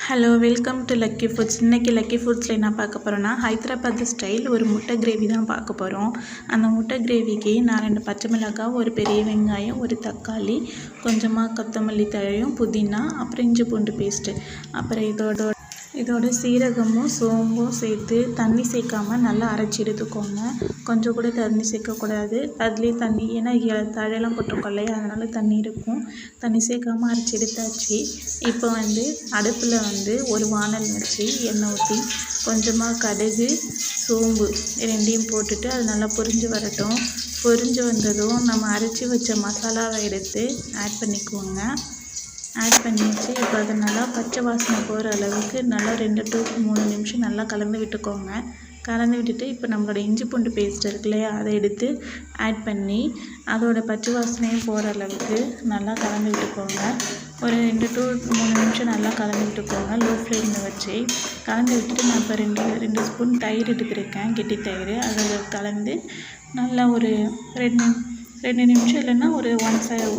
Hello, welcome to lucky foods. இன்றைக்கி lucky ஃபுட்ஸில் என்ன பார்க்க போகிறோன்னா, ஹைதராபாத் ஸ்டைல் ஒரு முட்டை கிரேவி தான் பார்க்க போகிறோம். அந்த முட்டை கிரேவிக்கு நான் 2 பச்சை மிளகாய், ஒரு பெரிய வெங்காயம், ஒரு தக்காளி, கொஞ்சமாக கொத்தமல்லி தழையும், புதினா, அப்புறம் இஞ்சி பூண்டு பேஸ்ட்டு, அப்புறம் இதோட சீரகமும் சோம்பும் சேர்த்து தண்ணி சேர்க்காமல் நல்லா அரைச்சி எடுத்துக்கோங்க. கொஞ்சம் கூட தண்ணி சேர்க்கக்கூடாது. அதுலேயே தண்ணி, ஏன்னா தழையெல்லாம் போட்டிருக்கோம் இல்லையா, அதனால் தண்ணி இருக்கும். தண்ணி சேர்க்காமல் அரைச்சி எடுத்தாச்சு. இப்போ அடுப்பில் ஒரு வானல் வச்சு எண்ணெய் ஊற்றி கொஞ்சமாக கடுகு, சோம்பு ரெண்டையும் போட்டுட்டு அது நல்லா பொரிஞ்சு வரட்டும். பொரிஞ்சு வந்ததும் நம்ம அரைச்சி வச்ச மசாலாவை எடுத்து ஆட் பண்ணிக்குவோங்க. ஆட் பண்ணியாச்சு. இப்போ அதை நல்லா பச்சை வாசனை போகிற அளவுக்கு நல்லா 2 to 3 நிமிஷம் நல்லா கலந்து விட்டுக்கோங்க. கலந்து விட்டுட்டு இப்போ நம்மளோட இஞ்சி பூண்டு பேஸ்ட் இருக்கு இல்லையா, அதை எடுத்து ஆட் பண்ணி அதோட பச்சை வாசனையும் போகிற அளவுக்கு நல்லா கலந்து விட்டுக்கோங்க. ஒரு 2 to 3 நிமிஷம் நல்லா கலந்து விட்டுக்கோங்க. லோ ஃப்ளேமில் வச்சு கலந்து விட்டுட்டு நான் இப்போ 2 ஸ்பூன் தயிர் எடுத்துருக்கேன், கெட்டி தயிர். அதில் கலந்து நல்லா ஒரு 2 நிமிஷம் இல்லைன்னா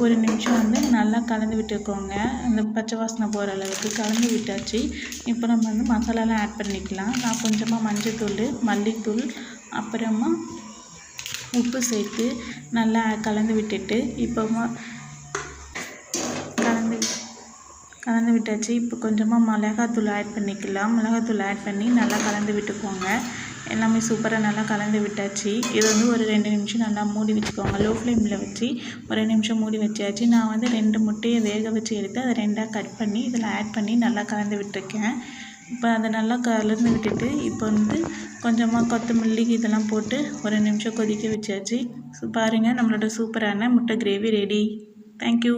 ஒரு நிமிஷம் நல்லா கலந்து விட்டுக்கோங்க. அந்த பச்சை வாசனை போகிற அளவுக்கு கலந்து விட்டாச்சு. இப்போ நம்ம மசாலாலாம் ஆட் பண்ணிக்கலாம். நான் கொஞ்சமாக மஞ்சள்தூள், மல்லித்தூள், அப்புறமா உப்பு சேர்த்து நல்லா கலந்து விட்டுட்டு கலந்து விட்டாச்சு. இப்போ கொஞ்சமாக மிளகாத்தூள் ஆட் பண்ணிக்கலாம். மிளகாத்தூள் ஆட் பண்ணி நல்லா கலந்து விட்டுக்கோங்க. எல்லாமே சூப்பராக நல்லா கலந்து விட்டாச்சு. இது ஒரு 2 நிமிஷம் நல்லா மூடி வச்சுக்கோங்க. லோ ஃப்ளேமில் வச்சு ஒரு 2 நிமிஷம் மூடி வச்சாச்சு. நான் 2 முட்டையை வேக வச்சு எடுத்து அதை 2ஆக கட் பண்ணி இதில் ஆட் பண்ணி நல்லா கலந்து விட்டுருக்கேன். இப்போ அதை நல்லா கலந்து விட்டுட்டு இப்போ கொஞ்சமாக கொத்தமல்லி இதெல்லாம் போட்டு ஒரு நிமிஷம் கொதிக்க வச்சாச்சு. பாருங்கள், நம்மளோட சூப்பரான முட்டை கிரேவி ரெடி. தேங்க்யூ.